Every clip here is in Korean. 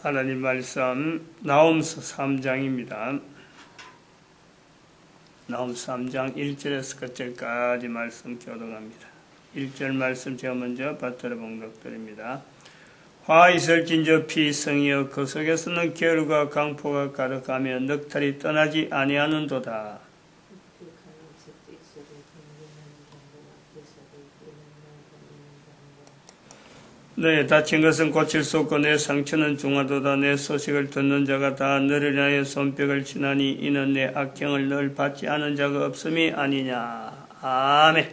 하나님 말씀 나홈서 3장입니다. 나홈서 3장 1절에서 끝절까지 말씀 교독합니다. 1절 말씀 제가 먼저 받들어 봉독드립니다. 화 있을진저 피성이여 그 속에서는 겨울과 강포가 가득하며 넉탈이 떠나지 아니하는도다. 내 다친 것은 고칠 수 없고 내 상처는 중하도다. 내 소식을 듣는 자가 다 너를 위하여 손뼉을 치나니 이는 내 악행을 늘 받지 않은 자가 없음이 아니냐. 아멘.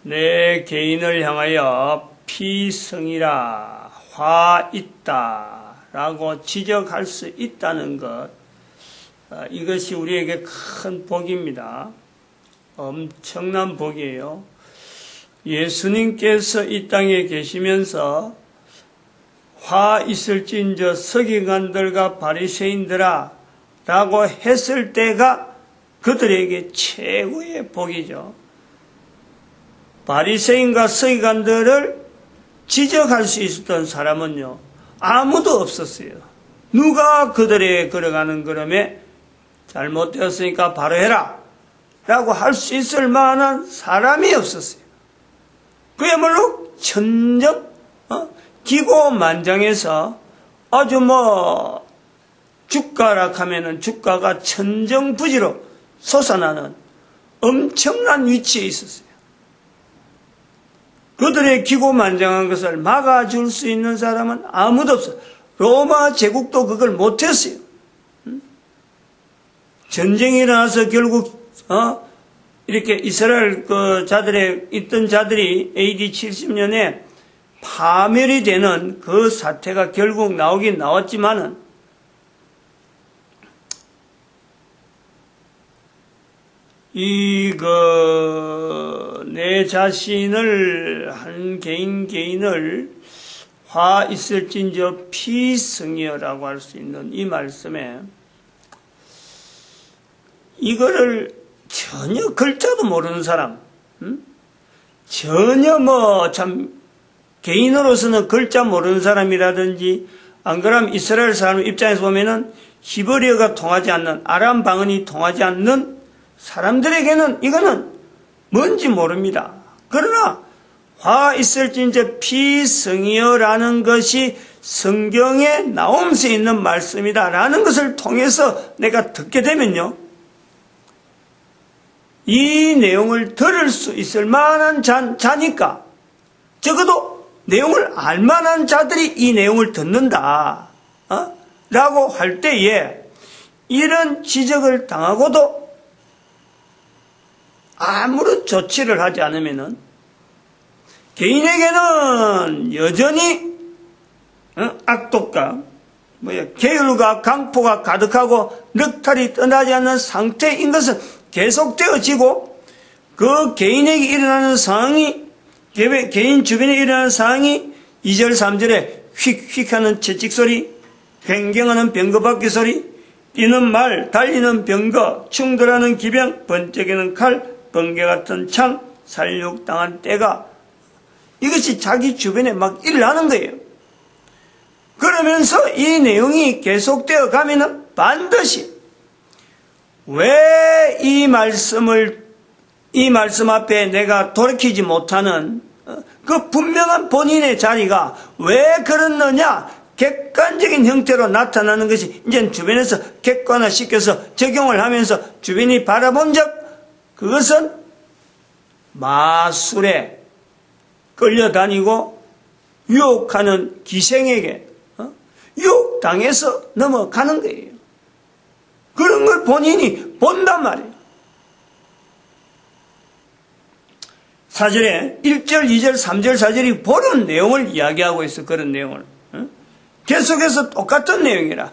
내 개인을 향하여 피성이라 화 있다 라고 지적할 수 있다는 것, 이것이 우리에게 큰 복입니다. 엄청난 복이에요. 예수님께서 이 땅에 계시면서 화 있을진저 서기관들과 바리새인들아 라고 했을 때가 그들에게 최고의 복이죠. 바리새인과 서기관들을 지적할 수 있었던 사람은요, 아무도 없었어요. 누가 그들에게 걸어가는 걸음에 잘못되었으니까 바로 해라 라고 할 수 있을 만한 사람이 없었어요. 그야말로 천정, 기고만장해서 아주 주가락하면은 주가가 천정부지로 솟아나는 엄청난 위치에 있었어요. 그들의 기고만장한 것을 막아줄 수 있는 사람은 아무도 없어요. 로마 제국도 그걸 못했어요. 전쟁이 일어나서 결국 이렇게 이스라엘 자들에 있던 자들이 AD 70년에 파멸이 되는 그 사태가 결국 나오긴 나왔지만은, 내 자신을, 한 개인을 화 있을진저 피성이여라고 할 수 있는 이 말씀에, 이거를 전혀 글자도 모르는 사람, 전혀 개인으로서는 글자 모르는 사람이라든지, 안 그러면 이스라엘 사람 입장에서 보면은 히브리어가 통하지 않는, 아람 방언이 통하지 않는 사람들에게는 이거는 뭔지 모릅니다. 그러나 화 있을진저 피성이여라는 것이 성경에 나오면서 있는 말씀이다라는 것을 통해서 내가 듣게 되면요, 이 내용을 들을 수 있을 만한 자니까, 적어도 내용을 알 만한 자들이 이 내용을 듣는다 라고 할 때에, 이런 지적을 당하고도 아무런 조치를 하지 않으면은 개인에게는 여전히 악독과 계율과 강포가 가득하고 넉탈이 떠나지 않는 상태인 것은 계속되어지고, 그 개인에게 일어나는 상황이, 개인 주변에 일어나는 상황이 2절 3절에 휙휙 하는 채찍소리, 횡경하는 병거바퀴 소리, 뛰는 말, 달리는 병거, 충돌하는 기병, 번쩍이는 칼, 번개 같은 창, 살육당한 때가, 이것이 자기 주변에 막 일어나는 거예요. 그러면서 이 내용이 계속되어 가면은 반드시 왜 이 말씀 앞에 내가 돌이키지 못하는 그 분명한 본인의 자리가 왜 그렇느냐, 객관적인 형태로 나타나는 것이 이제 주변에서 객관화시켜서 적용을 하면서 주변이 바라본 적, 그것은 마술에 끌려다니고 유혹하는 기생에게 유혹당해서 넘어가는 거예요. 그런 걸 본인이 본단 말이에요. 4절에 1절, 2절, 3절, 4절이 보는 내용을 이야기하고 있어. 그런 내용을. 계속해서 똑같은 내용이라.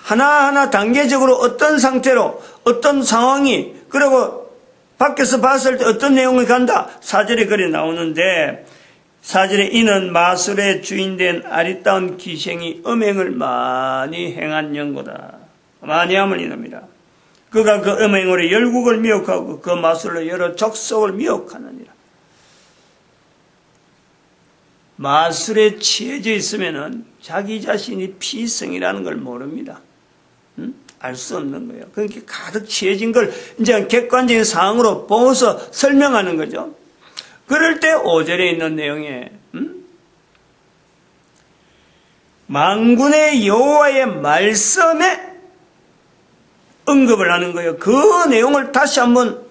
하나하나 단계적으로 어떤 상태로, 어떤 상황이, 그리고 밖에서 봤을 때 어떤 내용이 간다. 4절에 그래 나오는데, 4절에 이는 마술의 주인된 아리따운 기생이 음행을 많이 행한 연고다. 많이 함을 이릅니다. 그가 그 음행으로 열국을 미혹하고 그 마술로 여러 족속을 미혹하느니라. 마술에 취해져 있으면은 자기 자신이 피성이라는 걸 모릅니다. 알 수 없는 거예요. 그렇게 가득 취해진 걸 이제 객관적인 상황으로 보면서 설명하는 거죠. 그럴 때 5절에 있는 내용에 만군의 여호와의 말씀에 언급을 하는 거예요. 그 내용을 다시 한번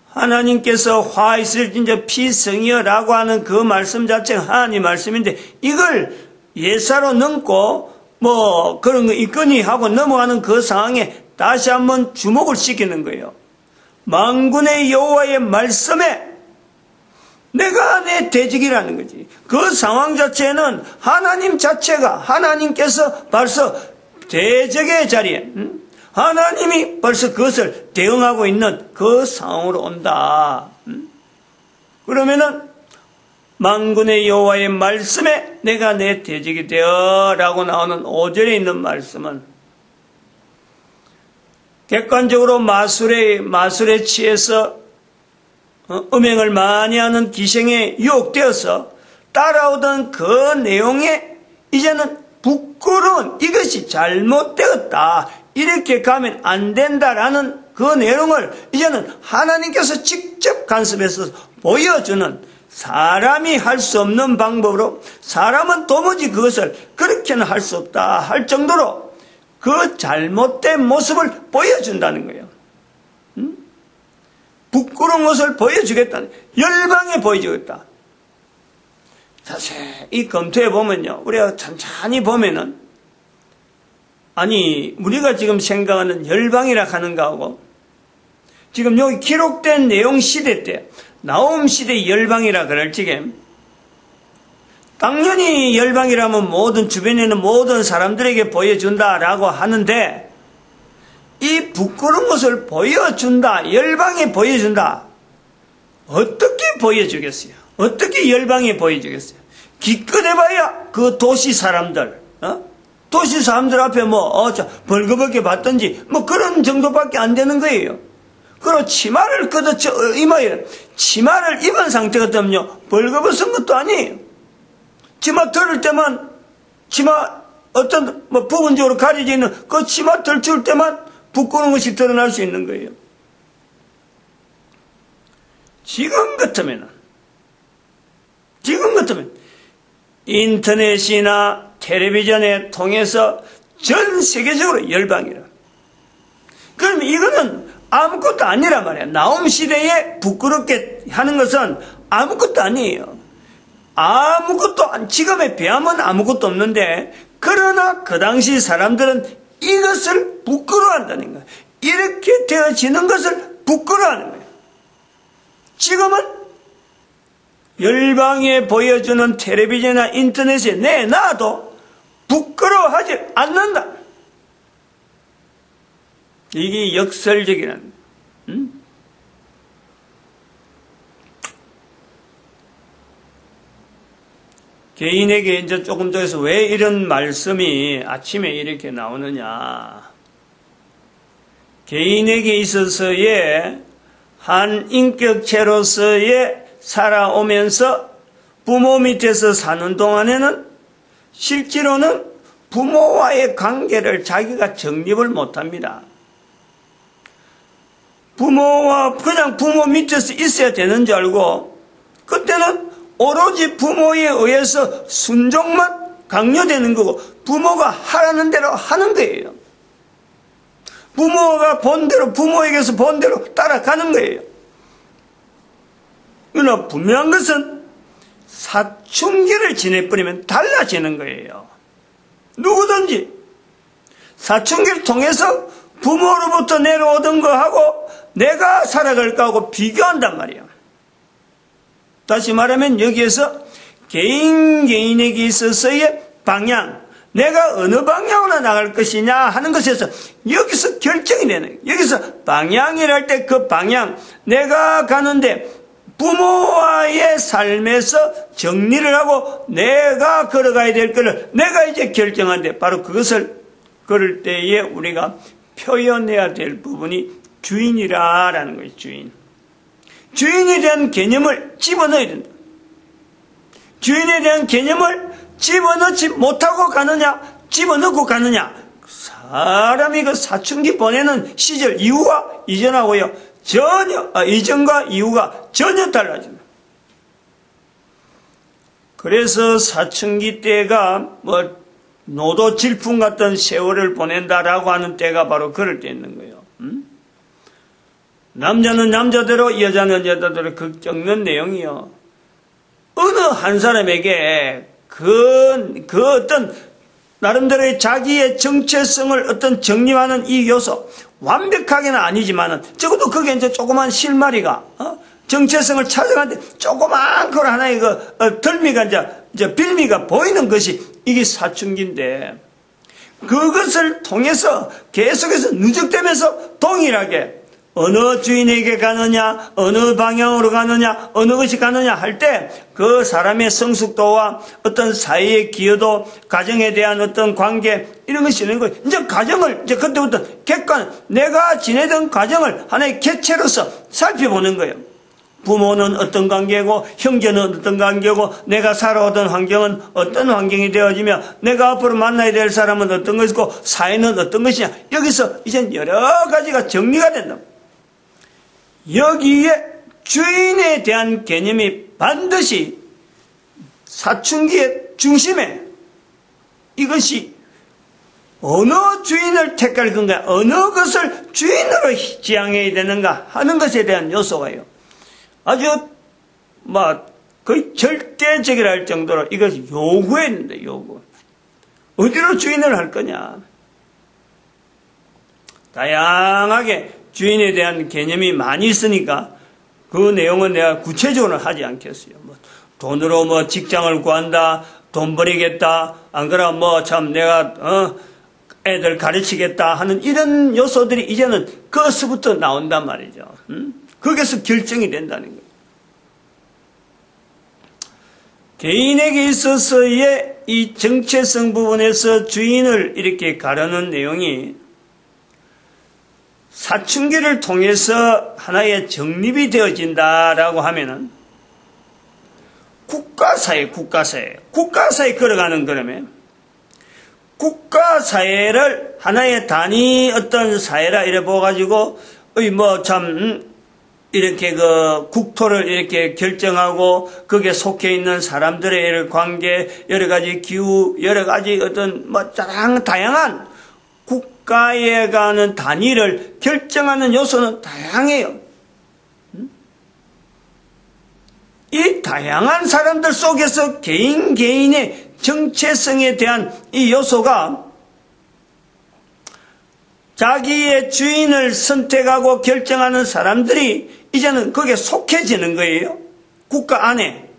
하나님께서 화 있을진저 피성이여라고 하는 그 말씀 자체가 하나님 말씀인데 이걸 예사로 넘고 뭐 그런 거 있거니 하고 넘어가는 그 상황에 다시 한번 주목을 시키는 거예요. 만군의 여호와의 말씀에 내가 내 대적이라는 거지. 그 상황 자체는 하나님 자체가 하나님께서 벌써 대적의 자리에 하나님이 벌써 그것을 대응하고 있는 그 상황으로 온다. 그러면은 만군의 여호와의 말씀에 내가 내 대적이 되어라고 나오는 5절에 있는 말씀은 객관적으로 마술에 취해서 음행을 많이 하는 기생에 유혹되어서 따라오던 그 내용에 이제는 부끄러운 이것이 잘못되었다. 이렇게 가면 안 된다라는 그 내용을 이제는 하나님께서 직접 간섭해서 보여주는 사람이 할 수 없는 방법으로 사람은 도무지 그것을 그렇게는 할 수 없다 할 정도로 그 잘못된 모습을 보여준다는 거예요. 부끄러운 것을 보여주겠다는 열방에 보여주겠다. 자세히 검토해 보면요, 우리가 천천히 보면은 아니 우리가 지금 생각하는 열방이라 하는 거하고 지금 여기 기록된 내용 시대 때 나옴 시대 열방이라 그럴 적에 당연히 열방이라면 모든 주변에 있는 모든 사람들에게 보여준다라고 하는데 이 부끄러운 것을 보여준다, 열방에 보여준다. 어떻게 보여주겠어요? 어떻게 열방에 보여주겠어요? 기껏해봐야 그 도시 사람들, 도시 사람들 앞에 벌거벗게 받든지 그런 정도밖에 안 되는 거예요. 그리고 치마를 걷어쳐 이마에 치마를 입은 상태거든요. 벌거벗은 것도 아니에요. 치마 털을 때만 치마 어떤 부분적으로 가려져 있는 그 치마 털 때만 부끄러운 것이 드러날 수 있는 거예요. 지금 같으면 인터넷이나 텔레비전에 통해서 전 세계적으로 열방이라. 그럼 이거는 아무것도 아니란 말이야. 나옴 시대에 부끄럽게 하는 것은 아무것도 아니에요. 지금에 비하면 아무것도 없는데, 그러나 그 당시 사람들은 이것을 부끄러워한다는 거예요. 이렇게 되어지는 것을 부끄러워하는 거예요. 지금은 열방에 보여주는 텔레비전이나 인터넷에 내놔도 부끄러워하지 않는다. 이게 역설적이라는 개인에게 이제 조금 더 해서 왜 이런 말씀이 아침에 이렇게 나오느냐. 개인에게 있어서의 한 인격체로서의 살아오면서 부모 밑에서 사는 동안에는 실제로는 부모와의 관계를 자기가 정립을 못합니다. 그냥 부모 밑에서 있어야 되는 줄 알고 그때는 오로지 부모에 의해서 순종만 강요되는 거고 부모가 하라는 대로 하는 거예요. 부모가 본대로 부모에게서 본대로 따라가는 거예요. 그러나 분명한 것은 사춘기를 지내버리면 달라지는 거예요. 누구든지 사춘기를 통해서 부모로부터 내려오던 거하고 내가 살아갈 거하고 비교한단 말이에요. 다시 말하면 여기에서 개인에게 있어서의 방향, 내가 어느 방향으로 나갈 것이냐 하는 것에서 여기서 결정이 되는 거예요. 여기서 방향이랄 때 그 방향, 내가 가는데 부모와의 삶에서 정리를 하고 내가 걸어가야 될 것을 내가 이제 결정하는데 바로 그것을 걸을 때에 우리가 표현해야 될 부분이 주인이라는 거예요. 주인에 대한 개념을 집어넣어야 된다. 주인에 대한 개념을 집어넣지 못하고 가느냐, 집어넣고 가느냐. 사람이 그 사춘기 보내는 시절 이후와 이전하고요, 이전과 이후가 전혀 달라집니다. 그래서 사춘기 때가 노도 질풍 같은 세월을 보낸다라고 하는 때가 바로 그럴 때 있는 거예요. 남자는 남자대로, 여자는 여자대로 겪는 내용이요. 어느 한 사람에게 그 어떤 나름대로의 자기의 정체성을 어떤 정립하는 이 요소, 완벽하게는 아니지만은 적어도 그게 이제 조그만 실마리가 정체성을 찾아가는데 조그만 걸 하나의 덜미가 이제 빌미가 보이는 것이 이게 사춘기인데, 그것을 통해서 계속해서 누적되면서 동일하게 어느 주인에게 가느냐, 어느 방향으로 가느냐, 어느 것이 가느냐 할 때 그 사람의 성숙도와 어떤 사회의 기여도, 가정에 대한 어떤 관계, 이런 것이 있는 거예요. 이제 가정을, 그때부터 내가 지내던 가정을 하나의 객체로서 살펴보는 거예요. 부모는 어떤 관계고, 형제는 어떤 관계고, 내가 살아오던 환경은 어떤 환경이 되어지며, 내가 앞으로 만나야 될 사람은 어떤 것이고, 사회는 어떤 것이냐. 여기서 이제 여러 가지가 정리가 된다. 여기에 주인에 대한 개념이 반드시 사춘기의 중심에, 이것이 어느 주인을 택할 건가, 어느 것을 주인으로 지향해야 되는가 하는 것에 대한 요소가요, 아주 거의 절대적이라 할 정도로 이것을 요구했는데, 요구. 어디로 주인을 할 거냐. 다양하게 주인에 대한 개념이 많이 있으니까 그 내용은 내가 구체적으로 하지 않겠어요. 돈으로 직장을 구한다, 돈 벌이겠다, 안 그러면 내가 애들 가르치겠다 하는 이런 요소들이 이제는 그것부터 나온단 말이죠. 거기서 결정이 된다는 거예요. 개인에게 있어서의 이 정체성 부분에서 주인을 이렇게 가르는 내용이 사춘기를 통해서 하나의 정립이 되어진다라고 하면은 국가사회 걸어가는 그러면 국가사회를 하나의 단위 어떤 사회라 이래 보가지고 이렇게 국토를 이렇게 결정하고 거기에 속해 있는 사람들의 관계, 여러 가지 기후, 여러 가지 어떤 다양한 국가에 가는 단위를 결정하는 요소는 다양해요. 이 다양한 사람들 속에서 개인의 정체성에 대한 이 요소가 자기의 주인을 선택하고 결정하는 사람들이 이제는 거기에 속해지는 거예요. 국가 안에.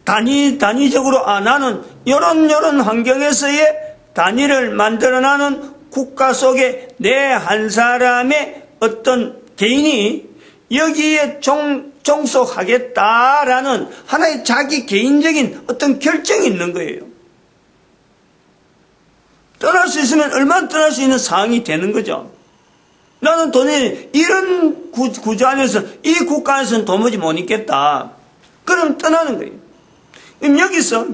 단위적으로, 나는 요런 환경에서의 단위를 만들어나는 국가 속에 내 한 사람의 어떤 개인이 여기에 종속하겠다라는 하나의 자기 개인적인 어떤 결정이 있는 거예요. 떠날 수 있으면 얼마나 떠날 수 있는 상황이 되는 거죠. 나는 도저히 이런 구조 안에서, 이 국가 안에서는 도무지 못 있겠다. 그럼 떠나는 거예요. 그럼 여기서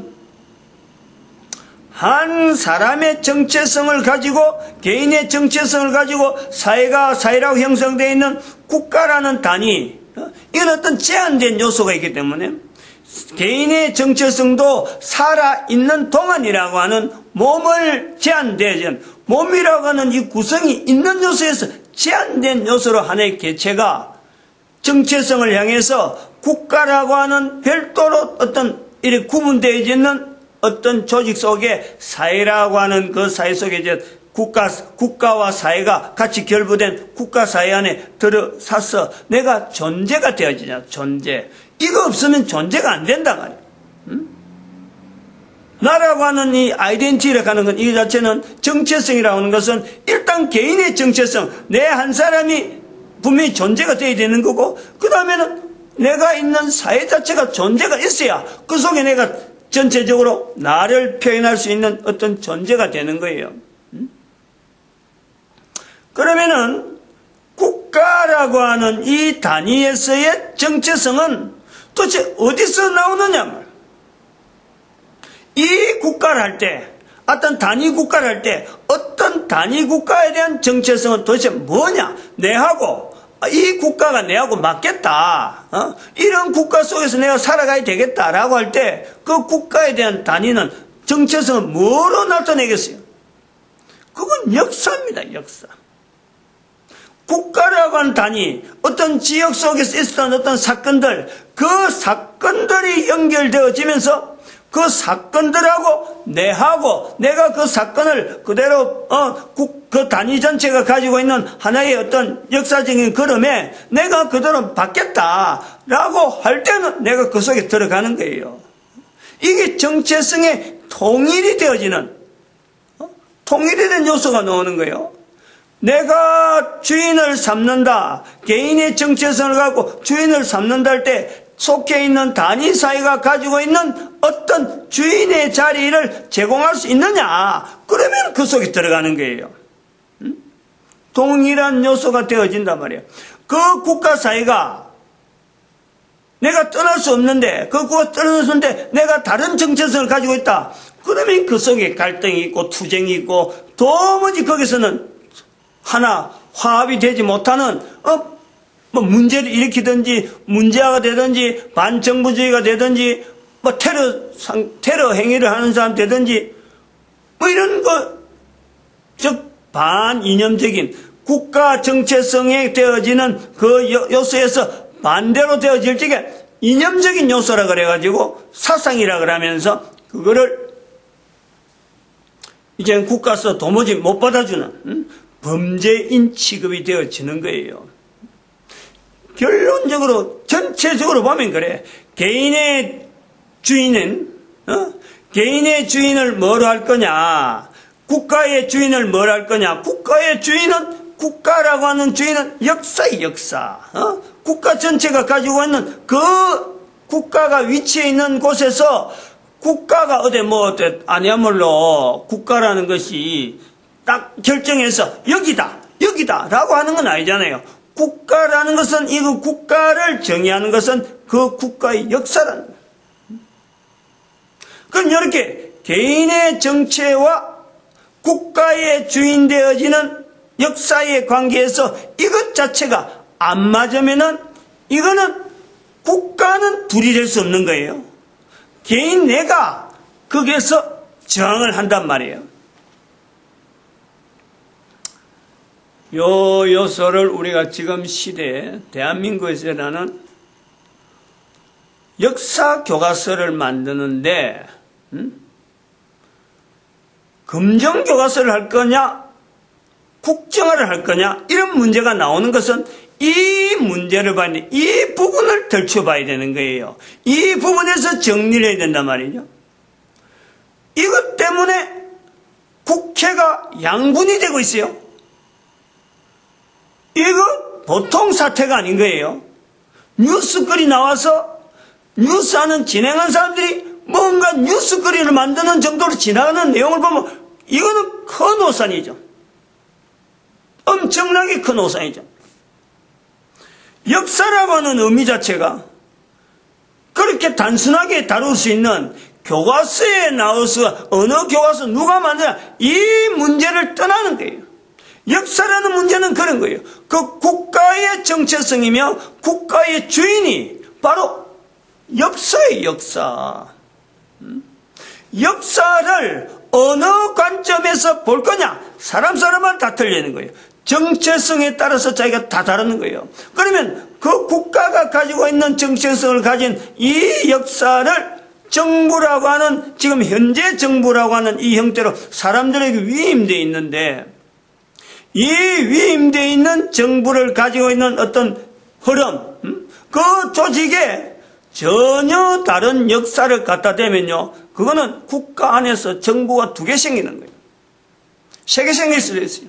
한 사람의 정체성을 가지고, 개인의 정체성을 가지고 사회라고 형성되어 있는 국가라는 단위, 이건 어떤 제한된 요소가 있기 때문에 개인의 정체성도 살아있는 동안이라고 하는 몸을 제한되어진, 몸이라고 하는 이 구성이 있는 요소에서 제한된 요소로 하나의 개체가 정체성을 향해서 국가라고 하는 별도로 어떤 이렇게 구분되어지는 어떤 조직 속에 사회라고 하는 그 사회 속에 이제 국가와 사회가 같이 결부된 국가사회 안에 들어서서 내가 존재가 되어지냐, 존재. 이거 없으면 존재가 안 된다 말이야. 나라고 하는 이 아이덴티티라고 하는 건 이 자체는 정체성이라고 하는 것은 일단 개인의 정체성, 내 한 사람이 분명히 존재가 되어야 되는 거고, 그 다음에는 내가 있는 사회 자체가 존재가 있어야 그 속에 내가 전체적으로 나를 표현할 수 있는 어떤 존재가 되는 거예요. 그러면은 국가라고 하는 이 단위에서의 정체성은 도대체 어디서 나오느냐 말. 이 국가를 할 때, 어떤 단위 국가를 할 때 어떤 단위 국가에 대한 정체성은 도대체 뭐냐? 내하고 이 국가가 내하고 맞겠다. 이런 국가 속에서 내가 살아가야 되겠다라고 할 때 그 국가에 대한 단위는 정체성은 뭐로 나타내겠어요? 그건 역사입니다. 역사. 국가라고 하는 단위, 어떤 지역 속에서 있었던 어떤 사건들, 그 사건들이 연결되어지면서 그 사건들하고 내하고 내가 그 사건을 그대로 그 단위 전체가 가지고 있는 하나의 어떤 역사적인 걸음에 내가 그대로 받겠다라고 할 때는 내가 그 속에 들어가는 거예요. 이게 정체성의 통일이 되어지는 통일이 된 요소가 나오는 거예요. 내가 주인을 삼는다, 개인의 정체성을 갖고 주인을 삼는다 할 때 속해 있는 단위 사회가 가지고 있는 어떤 주인의 자리를 제공할 수 있느냐? 그러면 그 속에 들어가는 거예요. 동일한 요소가 되어진단 말이에요. 그 국가 사회가 내가 떠날 수 없는데, 그 국가 떠날 수 없는데 내가 다른 정체성을 가지고 있다. 그러면 그 속에 갈등이 있고 투쟁이 있고 도무지 거기서는 하나 화합이 되지 못하는 뭐 문제를 일으키든지 문제화가 되든지 반정부주의가 되든지 뭐 테러 행위를 하는 사람 되든지 뭐 이런 거, 즉 반이념적인 국가 정체성에 되어지는 그 요소에서 반대로 되어질 적에 이념적인 요소라 그래가지고 사상이라 그러면서 그거를 이제 국가에서 도무지 못 받아주는 범죄인 취급이 되어지는 거예요. 결론적으로 전체적으로 보면 그래. 개인의 주인은 개인의 주인을 뭐로 할 거냐, 국가의 주인을 뭐로 할 거냐. 국가의 주인은, 국가라고 하는 주인은 역사의 역사. 국가 전체가 가지고 있는 그 국가가 위치해 있는 곳에서 국가가 아니야말로 국가라는 것이 딱 결정해서 여기다라고 하는 건 아니잖아요. 국가라는 것은 이 국가를 정의하는 것은 그 국가의 역사라는 거예요. 그럼 이렇게 개인의 정체와 국가의 주인 되어지는 역사의 관계에서 이것 자체가 안 맞으면은 이거는 국가는 둘이 될 수 없는 거예요. 개인 내가 거기에서 저항을 한단 말이에요. 요 요소를 우리가 지금 시대에 대한민국에서는 역사 교과서를 만드는데 검정 교과서를 할 거냐 국정화를 할 거냐 이런 문제가 나오는 것은 이 문제를 봐야 돼. 이 부분을 들춰봐야 되는 거예요. 이 부분에서 정리를 해야 된단 말이죠. 이것 때문에 국회가 양분이 되고 있어요. 이거 보통 사태가 아닌 거예요. 뉴스거리 나와서 뉴스하는 진행한 사람들이 뭔가 뉴스거리를 만드는 정도로 지나가는 내용을 보면 이거는 큰 오산이죠. 엄청나게 큰 오산이죠. 역사라고 하는 의미 자체가 그렇게 단순하게 다룰 수 있는 교과서에 나와서 어느 교과서 누가 만드냐 이 문제를 떠나는 거예요. 역사라는 문제는 그런 거예요. 그 국가의 정체성이며 국가의 주인이 바로 역사의 역사. 역사를 어느 관점에서 볼 거냐 사람은 다 틀리는 거예요. 정체성에 따라서 자기가 다 다르는 거예요. 그러면 그 국가가 가지고 있는 정체성을 가진 이 역사를 정부라고 하는 지금 현재 정부라고 하는 이 형태로 사람들에게 위임되어 있는데 이 위임되어 있는 정부를 가지고 있는 어떤 흐름 그 조직에 전혀 다른 역사를 갖다 대면요 그거는 국가 안에서 정부가 두 개 생기는 거예요. 세 개 생길 수도 있어요.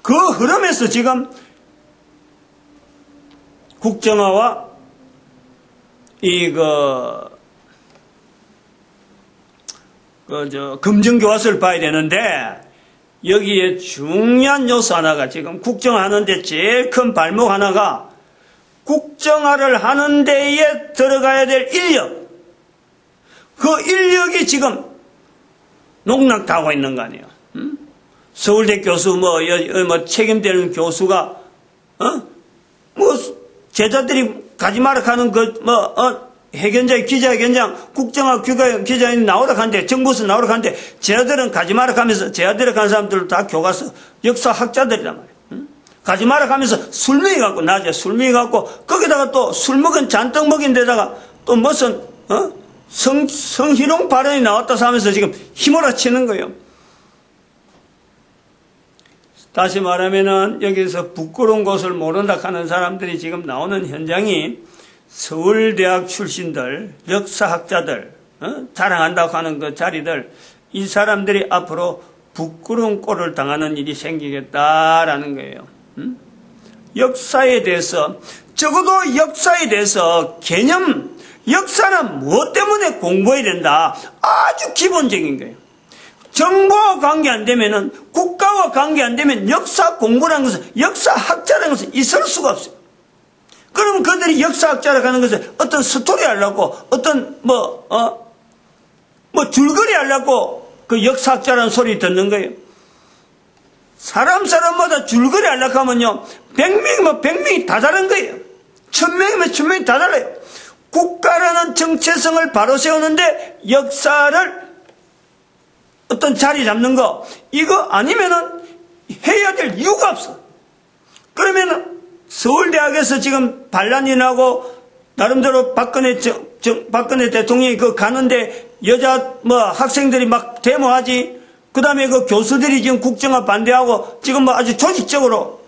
그 흐름에서 지금 국정화와 검정교과서를 봐야 되는데 여기에 중요한 요소 하나가 지금 국정화하는데 제일 큰 발목 하나가 국정화를 하는 데에 들어가야 될 인력, 그 인력이 지금 농락당하고 있는 거 아니에요. 서울대 교수 뭐 책임되는 교수가 제자들이 가지 마라 하는 해견자의 기자회견장 국정화 기자회견 나오라 하는데 정부에서 나오라 하는데 제자들은 가지 마라 하면서 제자들에 간 사람들도 다 교과서 역사학자들이란 말이에요. 가지 마라 하면서 술 먹여갖고 낮에 술 먹여갖고 거기다가 또 술 먹은 잔뜩 먹인 데다가 또 무슨 성희롱 발언이 나왔다 하면서 지금 휘몰아치는 거예요. 다시 말하면은 여기서 부끄러운 것을 모른다 하는 사람들이 지금 나오는 현장이 서울대학 출신들, 역사학자들, 자랑한다고 하는 그 자리들, 이 사람들이 앞으로 부끄러운 꼴을 당하는 일이 생기겠다라는 거예요. 역사에 대해서, 적어도 역사에 대해서 개념, 역사는 무엇 때문에 공부해야 된다. 아주 기본적인 거예요. 정부와 관계 안 되면은, 국가와 관계 안 되면 역사 공부라는 것은, 역사학자라는 것은 있을 수가 없어요. 그러면 그들이 역사학자라고 하는 것은 어떤 스토리 하려고, 어떤 줄거리 하려고 그 역사학자라는 소리 듣는 거예요. 사람마다 줄거리 하려고 하면요, 100명이면 100명이 다 다른 거예요. 1000명이면 1000명이 다 달라요. 국가라는 정체성을 바로 세우는데 역사를 어떤 자리 잡는 거, 이거 아니면은 해야 될 이유가 없어. 그러면은 서울대학에서 지금 반란이 나고 나름대로 박근혜 대통령이 가는데 여자 학생들이 막 데모하지. 그 다음에 그 교수들이 지금 국정화 반대하고 지금 아주 조직적으로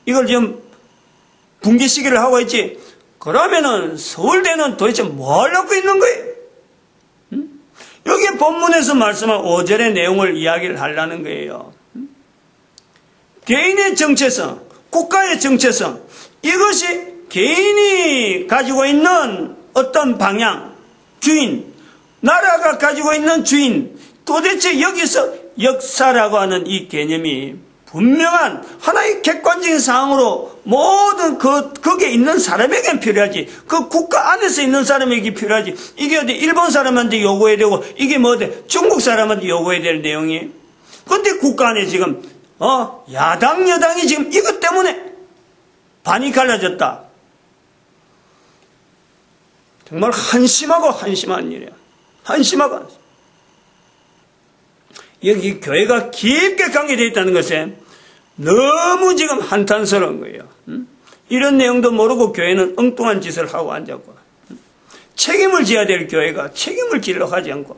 이걸 지금 붕괴시키를 하고 있지. 그러면은 서울대는 도대체 뭐 하려고 있는 거예요? 여기 본문에서 말씀한 5절의 내용을 이야기를 하려는 거예요. 개인의 정체성, 국가의 정체성, 이것이 개인이 가지고 있는 어떤 방향, 주인, 나라가 가지고 있는 주인, 도대체 여기서 역사라고 하는 이 개념이 분명한 하나의 객관적인 상황으로 모든 거기에 있는 사람에게 필요하지. 그 국가 안에서 있는 사람에게 필요하지. 이게 어디 일본 사람한테 요구해야 되고, 이게 중국 사람한테 요구해야 될 내용이. 근데 국가 안에 지금, 야당, 여당이 지금 이것 때문에 반이 갈라졌다. 정말 한심한 일이야. 한심하고. 여기 교회가 깊게 관계되어 있다는 것에 너무 지금 한탄스러운 거예요. 이런 내용도 모르고 교회는 엉뚱한 짓을 하고 앉았고, 책임을 져야 될 교회가 책임을 지려고 하지 않고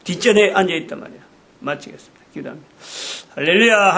뒷전에 앉아있단 말이야. 마치겠습니다. 기도합니다. 할렐루야.